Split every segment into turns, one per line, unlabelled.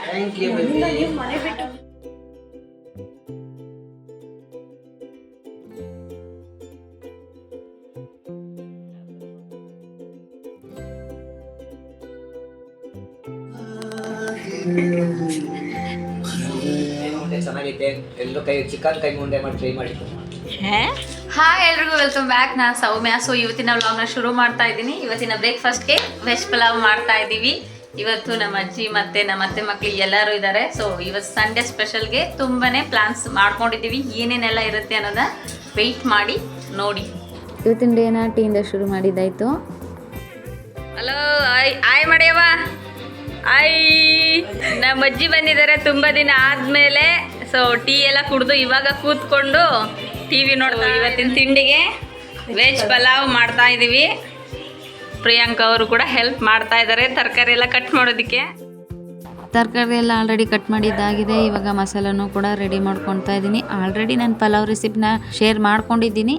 Thank you
ನೀವು ಮನೆ ಬಿಟ್ಟು
ಚೆನ್ನಾಗೈತೆ. ಎಲ್ಲರೂ ಚಿಕನ್ ಕೈ ಮುಂಡೆ ಮಾಡಿ ಟ್ರೈ ಮಾಡಿ.
ಹಾಯ್ ಎಲ್ರಿಗೂ ವೆಲ್ಕಮ್ ಬ್ಯಾಕ್. ನಾನು ಸೌಮ್ಯ. ಸೊ ಇವತ್ತಿನ ವ್ಲಾಗ್ನ ಶುರು ಮಾಡ್ತಾ ಇದ್ದೀನಿ. ಇವತ್ತಿನ ಬ್ರೇಕ್ಫಾಸ್ಟ್ಗೆ ವೆಜ್ ಪಲಾವ್ ಮಾಡ್ತಾ ಇದ್ದೀವಿ. ಇವತ್ತು ನಮ್ಮ ಅಜ್ಜಿ ಮತ್ತೆ ನಮ್ಮ ಅತ್ತೆ ಮಕ್ಕಳು ಎಲ್ಲರೂ ಇದ್ದಾರೆ. ಸೊ ಇವತ್ತು ಸಂಡೇ ಸ್ಪೆಷಲ್ಗೆ ತುಂಬಾನೇ ಪ್ಲಾನ್ಸ್ ಮಾಡ್ಕೊಂಡಿದ್ದೀವಿ. ಏನೇನೆಲ್ಲ ಇರುತ್ತೆ ಅನ್ನೋದ ವೆಯ್ಟ್ ಮಾಡಿ ನೋಡಿ.
ಇವತ್ತಿನ ಡೇನ ಟೀಯಿಂದ ಶುರು ಮಾಡಿದ್ದಾಯಿತು.
ಹಲೋ ಆಯ್ ಮಾಡ್ಯವ ಆಯ್. ನಮ್ಮ ಅಜ್ಜಿ ಬಂದಿದ್ದಾರೆ ತುಂಬ ದಿನ ಆದಮೇಲೆ. ಸೊ ಟೀ ಎಲ್ಲ ಕುಡಿದು ಇವಾಗ ಕೂತ್ಕೊಂಡು ಟಿ ವಿ ನೋಡ್ತಾ ಇವತ್ತಿನ ತಿಂಡಿಗೆ ವೆಜ್ ಪಲಾವ್ ಮಾಡ್ತಾ ಇದ್ದೀವಿ. ಪ್ರಿಯಾಂಕ ಅವರು ಕೂಡ ಹೆಲ್ಪ್ ಮಾಡ್ತಾ ಇದ್ದಾರೆ ತರಕಾರಿ ಎಲ್ಲ ಕಟ್ ಮಾಡೋದಕ್ಕೆ.
ತರಕಾರಿ ಎಲ್ಲ ಆಲ್ರೆಡಿ ಕಟ್ ಮಾಡಿದ್ದಾಗಿದೆ. ಇವಾಗ ಮಸಾಲನೂ ಕೂಡ ರೆಡಿ ಮಾಡ್ಕೊತಾ ಇದ್ದೀನಿ. ಆಲ್ರೆಡಿ ನಾನು ಪಲಾವ್ ರೆಸಿಪಿನ ಶೇರ್ ಮಾಡ್ಕೊಂಡಿದ್ದೀನಿ.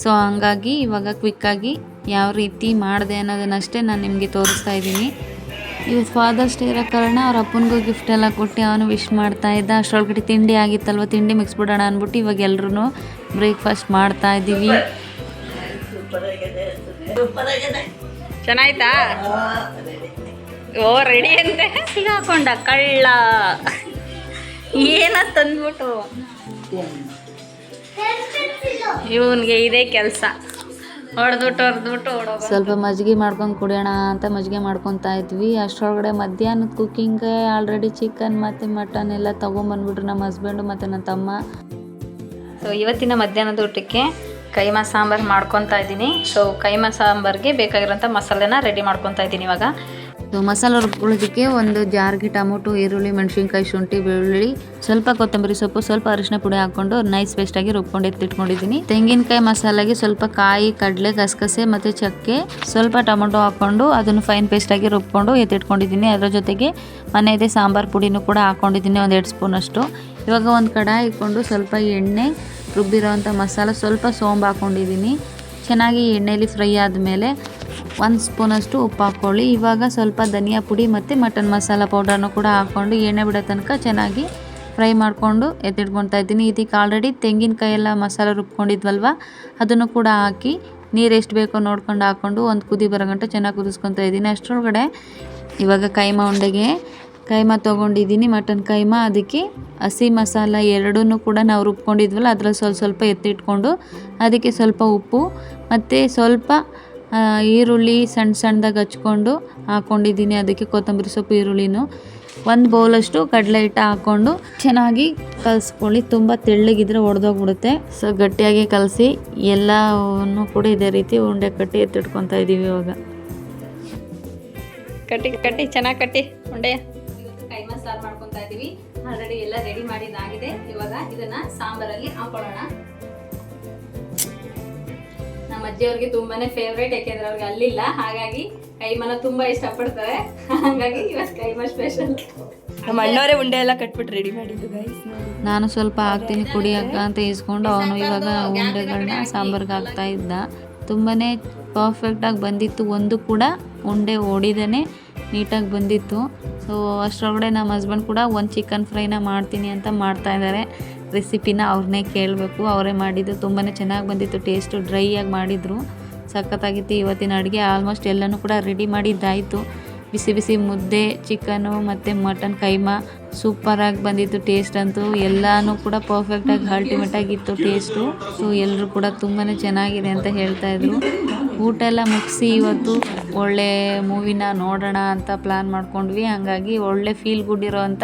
ಸೊ ಹಂಗಾಗಿ ಇವಾಗ ಕ್ವಿಕ್ಕಾಗಿ ಯಾವ ರೀತಿ ಮಾಡಿದೆ ಅನ್ನೋದನ್ನಷ್ಟೇ ನಾನು ನಿಮಗೆ ತೋರಿಸ್ತಾ ಇದ್ದೀನಿ. ಇವತ್ತು ಫಾದರ್ಸ್ ಡೇ ಇರೋ ಕಾರಣ ಅವ್ರ ಅಪ್ಪನಿಗೂ ಗಿಫ್ಟ್ ಎಲ್ಲ ಕೊಟ್ಟು ಅವನು ವಿಶ್ ಮಾಡ್ತಾ ಇದ್ದ. ಅಷ್ಟರೊಳಗಡೆ ತಿಂಡಿ ಆಗಿತ್ತಲ್ವ, ತಿಂಡಿ ಮುಗಿಸ್ಬಿಡೋಣ ಅಂದ್ಬಿಟ್ಟು ಇವಾಗ ಎಲ್ಲರೂ ಬ್ರೇಕ್ಫಾಸ್ಟ್ ಮಾಡ್ತಾ ಇದ್ದೀವಿ.
ಚೆನ್ನಾಯ್ತಾ? ಓ ರೆಡಿ ಅಂತೆ ಸಿಗಾಕೊಂಡ ಕಳ್ಳ ಏನ ತಂದ್ಬಿಟ್ಟು. ಇವನ್ಗೆ ಇದೇ ಕೆಲಸ, ಹೊಡೆದ್ಬಿಟ್ಟು ಹೊಡೋದು.
ಸ್ವಲ್ಪ ಮಜ್ಜಿಗೆ ಮಾಡ್ಕೊಂಡು ಕುಡಿಯೋಣ ಅಂತ ಮಜ್ಜಿಗೆ ಮಾಡ್ಕೊತಾ ಇದ್ವಿ. ಅಷ್ಟರೊಳಗಡೆ ಮಧ್ಯಾಹ್ನದ ಕುಕ್ಕಿಂಗ್ ಆಲ್ರೆಡಿ ಚಿಕನ್ ಮತ್ತು ಮಟನ್ ಎಲ್ಲ ತೊಗೊಂಬಂದ್ಬಿಟ್ರು ನಮ್ಮ ಹಸ್ಬೆಂಡು ಮತ್ತು ನನ್ನ ತಮ್ಮ.
ಸೊ ಇವತ್ತಿನ ಮಧ್ಯಾಹ್ನದ ಊಟಕ್ಕೆ ಕೈಮಾ ಸಾಂಬಾರು ಮಾಡ್ಕೊತಾ ಇದ್ದೀನಿ. ಸೊ ಕೈಮಾ ಸಾಂಬಾರಿಗೆ ಬೇಕಾಗಿರೋಂಥ ಮಸಾಲೆನ ರೆಡಿ ಮಾಡ್ಕೊತಾ ಇದ್ದೀನಿ ಇವಾಗ.
ಸೊ ಮಸಾಲೆ ರುಬ್ಕೊಳ್ಳೋದಕ್ಕೆ ಒಂದು ಜಾರ್ಗೆ ಟೊಮೊಟೊ, ಈರುಳ್ಳಿ, ಮೆಣಸಿನ್ಕಾಯಿ, ಶುಂಠಿ, ಬೆಳ್ಳುಳ್ಳಿ, ಸ್ವಲ್ಪ ಕೊತ್ತಂಬರಿ ಸೊಪ್ಪು, ಸ್ವಲ್ಪ ಅರಿಶಿನ ಪುಡಿ ಹಾಕ್ಕೊಂಡು ನೈಸ್ ಪೇಸ್ಟಾಗಿ ರುಬ್ಕೊಂಡು ಎತ್ತಿಟ್ಕೊಂಡಿದ್ದೀನಿ. ತೆಂಗಿನಕಾಯಿ ಮಸಾಲೆಗೆ ಸ್ವಲ್ಪ ಕಾಯಿ, ಕಡಲೆ, ಗಸಗಸೆ ಮತ್ತು ಚಕ್ಕೆ, ಸ್ವಲ್ಪ ಟೊಮೊಟೊ ಹಾಕ್ಕೊಂಡು ಅದನ್ನು ಫೈನ್ ಪೇಸ್ಟಾಗಿ ರುಬ್ಕೊಂಡು ಎತ್ತಿಟ್ಕೊಂಡಿದ್ದೀನಿ. ಅದರ ಜೊತೆಗೆ ಮನೆಯದೇ ಸಾಂಬಾರು ಪುಡಿನೂ ಕೂಡ ಹಾಕ್ಕೊಂಡಿದ್ದೀನಿ, ಒಂದು 2 ಸ್ಪೂನ್ ಅಷ್ಟು. ಇವಾಗ ಒಂದು ಕಡಾಯಿ ಇಟ್ಕೊಂಡು ಸ್ವಲ್ಪ ಎಣ್ಣೆ, ರುಬ್ಬಿರೋವಂಥ ಮಸಾಲ, ಸ್ವಲ್ಪ ಸೋಂಬು ಹಾಕ್ಕೊಂಡಿದ್ದೀನಿ. ಚೆನ್ನಾಗಿ ಎಣ್ಣೆಯಲ್ಲಿ ಫ್ರೈ ಆದಮೇಲೆ 1 ಸ್ಪೂನಷ್ಟು ಉಪ್ಪು ಹಾಕ್ಕೊಳ್ಳಿ. ಇವಾಗ ಸ್ವಲ್ಪ ಧನಿಯಾ ಪುಡಿ ಮತ್ತು ಮಟನ್ ಮಸಾಲ ಪೌಡರ್ನು ಕೂಡ ಹಾಕ್ಕೊಂಡು ಎಣ್ಣೆ ಬಿಡೋ ತನಕ ಚೆನ್ನಾಗಿ ಫ್ರೈ ಮಾಡಿಕೊಂಡು ಎತ್ತಿಟ್ಕೊತಾ ಇದ್ದೀನಿ. ಇದಕ್ಕೆ ಆಲ್ರೆಡಿ ತೆಂಗಿನಕಾಯಿ ಎಲ್ಲ ಮಸಾಲ ರುಬ್ಕೊಂಡಿದ್ವಲ್ವ, ಅದನ್ನು ಕೂಡ ಹಾಕಿ ನೀರು ಎಷ್ಟು ಬೇಕೋ ನೋಡ್ಕೊಂಡು ಹಾಕ್ಕೊಂಡು ಒಂದು ಕುದಿ ಬರೋ ಗಂಟೆ ಚೆನ್ನಾಗಿ ಕುದಿಸ್ಕೊತಾ ಇದ್ದೀನಿ. ಅಷ್ಟರೊಳಗಡೆ ಇವಾಗ ಕೈಮಾ ಉಂಡೆಗೆ ಕೈಮಾ ತೊಗೊಂಡಿದ್ದೀನಿ, ಮಟನ್ ಕೈಮಾ. ಅದಕ್ಕೆ ಹಸಿ ಮಸಾಲ ಎರಡನ್ನೂ ಕೂಡ ನಾವು ರುಬ್ಕೊಂಡಿದ್ವಲ್ಲ ಅದರಲ್ಲಿ ಸ್ವಲ್ಪ ಎತ್ತಿಟ್ಕೊಂಡು ಅದಕ್ಕೆ ಸ್ವಲ್ಪ ಉಪ್ಪು ಮತ್ತು ಸ್ವಲ್ಪ ಈರುಳ್ಳಿ ಸಣ್ಣದಾಗಿ ಹಚ್ಕೊಂಡು ಹಾಕ್ಕೊಂಡಿದ್ದೀನಿ. ಅದಕ್ಕೆ ಕೊತ್ತಂಬರಿ ಸೊಪ್ಪು, ಈರುಳ್ಳಿನೂ 1 ಬೌಲಷ್ಟು ಕಡಲೆ ಹಿಟ್ಟು ಹಾಕ್ಕೊಂಡು ಚೆನ್ನಾಗಿ ಕಲಿಸ್ಕೊಳ್ಳಿ. ತುಂಬ ತೆಳ್ಳಗಿದ್ರೆ ಒಡೆದೋಗ್ಬಿಡುತ್ತೆ. ಸೊ ಗಟ್ಟಿಯಾಗಿ ಕಲಸಿ ಎಲ್ಲವನ್ನು ಕೂಡ ಇದೇ ರೀತಿ ಉಂಡೆ ಕಟ್ಟಿ ಎತ್ತಿಟ್ಕೊತಾ ಇದ್ದೀವಿ. ಇವಾಗ
ಕಟ್ಟಿ ಚೆನ್ನಾಗಿ ಕಟ್ಟಿ ಉಂಡೆ. ಕೈಮಾ ಸಾರು ಮಾಡ್ಕೊತಾ ಇದ್ದೀವಿ. ಆಲ್ರೆಡಿ ಎಲ್ಲ ರೆಡಿ ಮಾಡಿದ್ದಾಗಿದೆ. ಇವಾಗ ಇದನ್ನ ಸಾಂಬಾರಲ್ಲಿ ಹಾಕೊಳ್ಳೋಣ. ನಮ್ಮ ಅಜ್ಜಿಯವ್ರಿಗೆ ತುಂಬಾನೇ ಫೇವ್ರೇಟ್, ಯಾಕೆಂದ್ರೆ ಅವ್ರಿಗೆ ಅಲ್ಲಿಲ್ಲ, ಹಾಗಾಗಿ ಕೈಮಾನ ತುಂಬಾ ಇಷ್ಟಪಡ್ತಾರೆ. ಹಾಗಾಗಿ ಇವತ್ತು ಕೈಮಾ ಸ್ಪೆಷಲ್.
ನಮ್ಮ ಅಣ್ಣವರೇ ಉಂಡೆ ಎಲ್ಲ ಕಟ್ಬಿಟ್ಟು ರೆಡಿ ಮಾಡಿದ್ದು ಗೈಸ್.
ನಾನು ಸ್ವಲ್ಪ ಹಾಕ್ತೀನಿ ಕುಡಿಯಕ್ಕ ಅಂತ ಇಸ್ಕೊಂಡು ಅವನು ಇವಾಗ ಉಂಡೆಗಳನ್ನ ಸಾಂಬಾರ್ಗೆ ಹಾಕ್ತಾ ಇದ್ದ. ತುಂಬಾ ಪರ್ಫೆಕ್ಟಾಗಿ ಬಂದಿತ್ತು. ಒಂದು ಕೂಡ ಉಂಡೆ ಹೊಡಿದೇ ನೀಟಾಗಿ ಬಂದಿತ್ತು. ಸೊ ಅಷ್ಟರೊಳಗಡೆ ನಮ್ಮ ಹಸ್ಬೆಂಡ್ ಕೂಡ ಒಂದು ಚಿಕನ್ ಫ್ರೈನ ಮಾಡ್ತೀನಿ ಅಂತ ಮಾಡ್ತಾ ಇದ್ದಾರೆ. ರೆಸಿಪಿನ ಅವ್ರನ್ನೇ ಕೇಳಬೇಕು. ಅವರೇ ಮಾಡಿದ್ದು, ತುಂಬಾ ಚೆನ್ನಾಗಿ ಬಂದಿತ್ತು. ಟೇಸ್ಟು ಡ್ರೈ ಆಗಿ ಮಾಡಿದರು, ಸಖತ್ತಾಗಿತ್ತು. ಇವತ್ತಿನ ಅಡುಗೆ ಆಲ್ಮೋಸ್ಟ್ ಎಲ್ಲನೂ ಕೂಡ ರೆಡಿ ಮಾಡಿದ್ದಾಯಿತು. ಬಿಸಿ ಬಿಸಿ ಮುದ್ದೆ, ಚಿಕನು ಮತ್ತು ಮಟನ್ ಕೈಮಾ ಸೂಪರಾಗಿ ಬಂದಿತ್ತು. ಟೇಸ್ಟ್ ಅಂತೂ ಎಲ್ಲನೂ ಕೂಡ ಪರ್ಫೆಕ್ಟಾಗಿ ಅಲ್ಟಿಮೇಟಾಗಿತ್ತು ಟೇಸ್ಟು. ಸೊ ಎಲ್ಲರೂ ಕೂಡ ತುಂಬಾ ಚೆನ್ನಾಗಿದೆ ಅಂತ ಹೇಳ್ತಾಯಿದ್ರು. ಊಟ ಎಲ್ಲ ಮುಗಿಸಿ ಇವತ್ತು ಒಳ್ಳೆ ಮೂವಿನ ನೋಡೋಣ ಅಂತ ಪ್ಲ್ಯಾನ್ ಮಾಡ್ಕೊಂಡ್ವಿ. ಹಾಗಾಗಿ ಒಳ್ಳೆ ಫೀಲ್ ಗುಡ್ ಇರೋ ಅಂಥ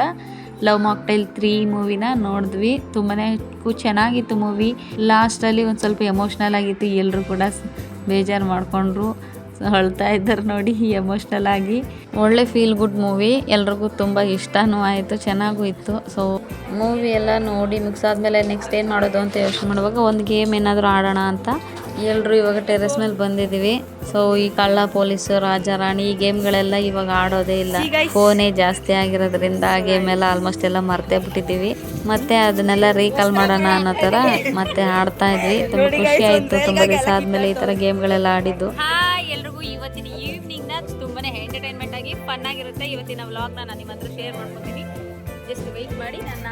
ಲವ್ ಮಾಕ್ಟೈಲ್ 3 ಮೂವಿನ ನೋಡಿದ್ವಿ. ತುಂಬಾ ಚೆನ್ನಾಗಿತ್ತು ಮೂವಿ. ಲಾಸ್ಟಲ್ಲಿ ಒಂದು ಸ್ವಲ್ಪ ಎಮೋಷ್ನಲ್ ಆಗಿತ್ತು. ಎಲ್ಲರೂ ಕೂಡ ಬೇಜಾರು ಮಾಡಿಕೊಂಡ್ರು, ಅಳ್ತಾ ಇದ್ದಾರೆ ನೋಡಿ ಎಮೋಷ್ನಲ್ ಆಗಿ. ಒಳ್ಳೆ ಫೀಲ್ ಗುಡ್ ಮೂವಿ, ಎಲ್ರಿಗೂ ತುಂಬ ಇಷ್ಟನೂ ಆಯಿತು, ಚೆನ್ನಾಗೂ ಇತ್ತು. ಸೊ ಮೂವಿ ಎಲ್ಲ ನೋಡಿ ಮುಗಿಸಾದ್ಮೇಲೆ ನೆಕ್ಸ್ಟ್ ಏನು ಮಾಡೋದು ಅಂತ ಯೋಚನೆ ಮಾಡುವಾಗ ಒಂದು ಗೇಮ್ ಏನಾದರೂ ಆಡೋಣ ಅಂತ ಎಲ್ಲರೂ ಇವಾಗ ಟೆರೆಸ್ ಮೇಲೆ ಬಂದಿದ್ದೀವಿ. ಸೊ ಈ ಕಳ್ಳ ಪೊಲೀಸು, ರಾಜ ರಾಣಿ ಈ ಗೇಮ್ಗಳೆಲ್ಲ ಇವಾಗ ಆಡೋದೇ ಇಲ್ಲ. ಫೋನೇ ಜಾಸ್ತಿ ಆಗಿರೋದ್ರಿಂದ ಆ ಗೇಮ್ ಎಲ್ಲ ಆಲ್ಮೋಸ್ಟ್ ಎಲ್ಲ ಮರ್ತೇ ಬಿಟ್ಟಿದ್ದೀವಿ. ಮತ್ತೆ ಅದನ್ನೆಲ್ಲ ರೀಕಾಲ್ ಮಾಡೋಣ ಅನ್ನೋ ಥರ ಮತ್ತೆ ಆಡ್ತಾ ಇದ್ವಿ. ತುಂಬ ಖುಷಿ ಆಯಿತು ತುಂಬ ದಿವಸ ಆದಮೇಲೆ ಈ ಥರ ಗೇಮ್ಗಳೆಲ್ಲ ಆಡಿದ್ದು.
ಎಲ್ರಿಗೂ ಇವತ್ತಿನ ಈವ್ನಿಂಗ್ನ ತುಂಬಾ ಎಂಟರ್ಟೈನ್ಮೆಂಟ್ ಆಗಿ ಫನ್ ಆಗಿರುತ್ತೆ. ಇವತ್ತಿನ ವ್ಲಾಗ್ನ ನಾನು ನಿಮ್ಮ ಹತ್ರ ಶೇರ್ ಮಾಡ್ಕೊತೀನಿ. ಜಸ್ಟ್ ವೆಯ್ಟ್ ಮಾಡಿ ನನ್ನ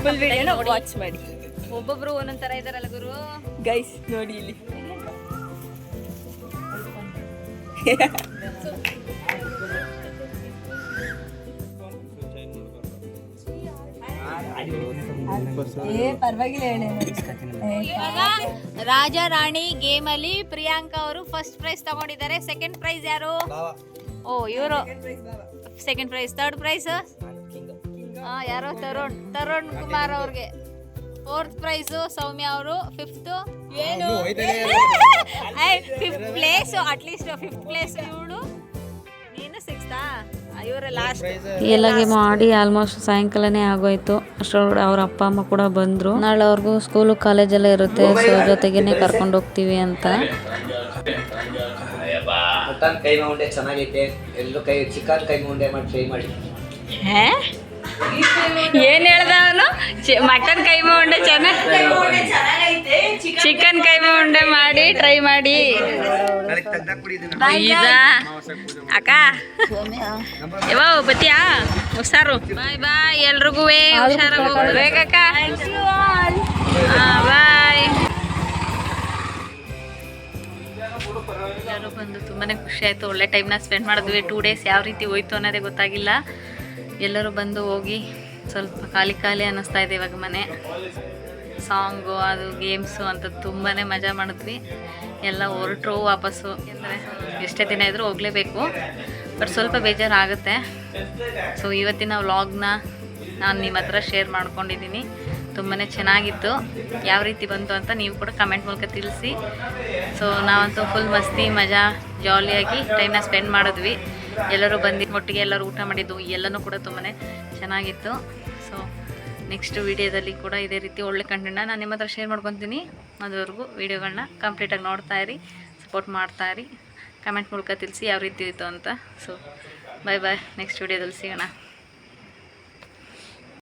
ಫುಲ್ ವಿಡಿಯೋನ
ವಿಡಿಯೋನ
ವಾಚ್ ಮಾಡಿ
ಒಬ್ಬೊಬ್ರು ಒಂದೊಂದ್ ಥರ ಇದಾರಲ್ಲ ಗುರು.
ಗೈಸ್ ನೋಡಿ ಇಲ್ಲಿ
ಇವಾಗ ರಾಜ ರಾಣಿ ಗೇಮ್ ಅಲ್ಲಿ ಪ್ರಿಯಾಂಕಾ ಅವರು ಫಸ್ಟ್ ಪ್ರೈಸ್ ತಗೊಂಡಿದ್ದಾರೆ. ಸೆಕೆಂಡ್ ಪ್ರೈಸ್ ಯಾರು? ಓ ಇವರು ಸೆಕೆಂಡ್ ಪ್ರೈಸ್. ಥರ್ಡ್ ಪ್ರೈಸ್ ಯಾರೋ ತರುಣ್ ಕುಮಾರ್ ಅವ್ರಿಗೆ. ಫೋರ್ತ್ ಪ್ರೈಸ್ ಸೌಮ್ಯ ಅವರು. Fifth fifth place, at least fifth place ಇವಳು. ನೀನು ಸಿಕ್ಸ್ತಾ? ಇವರ ಲಾಸ್ಟ್.
ಎಲ್ಲಗೆ ಮಾಡಿ ಆಲ್ಮೋಸ್ಟ್ ಸಾಯಂಕಾಲನೇ ಆಗೋಯ್ತು. ಅಷ್ಟರೊಳಗಡೆ ಅವ್ರ ಅಪ್ಪ ಅಮ್ಮ ಕೂಡ ಬಂದರು. ನಾಳೆ ಅವ್ರಿಗೂ ಸ್ಕೂಲು ಕಾಲೇಜೆಲ್ಲ ಇರುತ್ತೆ, ಸೊ ಜೊತೆಗೇನೆ ಕರ್ಕೊಂಡು ಹೋಗ್ತೀವಿ ಅಂತ.
ಮಟನ್ ಕೈಮಾ ಉಂಡೆ ಚೆನ್ನಾಗೈತೆ. ಎಲ್ಲರೂ ಚಿಕನ್ ಕೈಮಾ ಉಂಡೆ ಮಾಡಿ ಟ್ರೈ ಮಾಡಿ.
ಏನ್ ಹೇಳ್ದ ಅವನು? ಮಟನ್ ಕೈಮಾ ಉಂಡೆ ಚೆನ್ನಾಗೈತೆ, ಚಿಕನ್ ಕೈಮಾ ಉಂಡೆ ಮಾಡಿ ಟ್ರೈ ಮಾಡಿ. ಅಕ್ಕ ಯಾವ ಬತ್ತಿಯಾ? ಹುಷಾರು. ಬಾಯ್ ಬಾಯ್ ಎಲ್ರಿಗೂ. ಹುಷಾರಾಗಿ ಹೋಗ್ಬೇಕಕ್ಕ. ಬಾಯ್. ಎಲ್ಲರೂ ಬಂದು ತುಂಬಾ ಖುಷಿ ಆಯಿತು. ಒಳ್ಳೆ ಟೈಮ್ನ ಸ್ಪೆಂಡ್ ಮಾಡಿದ್ವಿ. 2 days ಯಾವ ರೀತಿ ಹೋಯ್ತು ಅನ್ನೋದೇ ಗೊತ್ತಾಗಿಲ್ಲ. ಎಲ್ಲರೂ ಬಂದು ಹೋಗಿ ಸ್ವಲ್ಪ ಖಾಲಿ ಅನ್ನಿಸ್ತಾ ಇದೆ ಇವಾಗ ಮನೆ. ಸಾಂಗು ಅದು ಗೇಮ್ಸು ಅಂತ ತುಂಬಾ ಮಜಾ ಮಾಡಿದ್ವಿ. ಎಲ್ಲ ಹೊರಟ್ರು ವಾಪಸ್ಸು. ಅಂದರೆ ಎಷ್ಟೇ ದಿನ ಇದ್ರೂ ಹೋಗಲೇಬೇಕು, ಬಟ್ ಸ್ವಲ್ಪ ಬೇಜಾರಾಗುತ್ತೆ. ಸೊ ಇವತ್ತಿನ ವ್ಲಾಗ್ನ ನಾನು ನಿಮ್ಮ ಹತ್ರ ಶೇರ್ ಮಾಡ್ಕೊಂಡಿದ್ದೀನಿ. ತುಂಬಾ ಚೆನ್ನಾಗಿತ್ತು. ಯಾವ ರೀತಿ ಬಂತು ಅಂತ ನೀವು ಕೂಡ ಕಮೆಂಟ್ ಮೂಲಕ ತಿಳಿಸಿ. ಸೊ ನಾವಂತೂ ಫುಲ್ ಮಸ್ತಿ ಮಜಾ ಜಾಲಿಯಾಗಿ ಟೈಮ್ನ ಸ್ಪೆಂಡ್ ಮಾಡಿದ್ವಿ. ಎಲ್ಲರೂ ಬಂದು ಒಟ್ಟಿಗೆ ಎಲ್ಲರೂ ಊಟ ಮಾಡಿದ್ದು ಎಲ್ಲನೂ ಕೂಡ ತುಂಬಾ ಚೆನ್ನಾಗಿತ್ತು. ಸೊ ನೆಕ್ಸ್ಟ್ ವೀಡಿಯೋದಲ್ಲಿ ಕೂಡ ಇದೇ ರೀತಿ ಒಳ್ಳೆ ಕಂಟೆಂಟ್ನ ನಾನು ನಿಮ್ಮ ಹತ್ರ ಶೇರ್ ಮಾಡ್ಕೊತೀನಿ. ಅದುವರೆಗೂ ವೀಡಿಯೋಗಳನ್ನ ಕಂಪ್ಲೀಟಾಗಿ ನೋಡ್ತಾಯಿರಿ, ಸಪೋರ್ಟ್ ಮಾಡ್ತಾಯಿರಿ, ಕಮೆಂಟ್ ಮೂಲಕ ತಿಳಿಸಿ ಯಾವ ರೀತಿ ಇತ್ತು ಅಂತ. ಸೊ ಬಾಯ್ ಬಾಯ್. ನೆಕ್ಸ್ಟ್ ವೀಡಿಯೋದಲ್ಲಿ ಸಿಗೋಣ.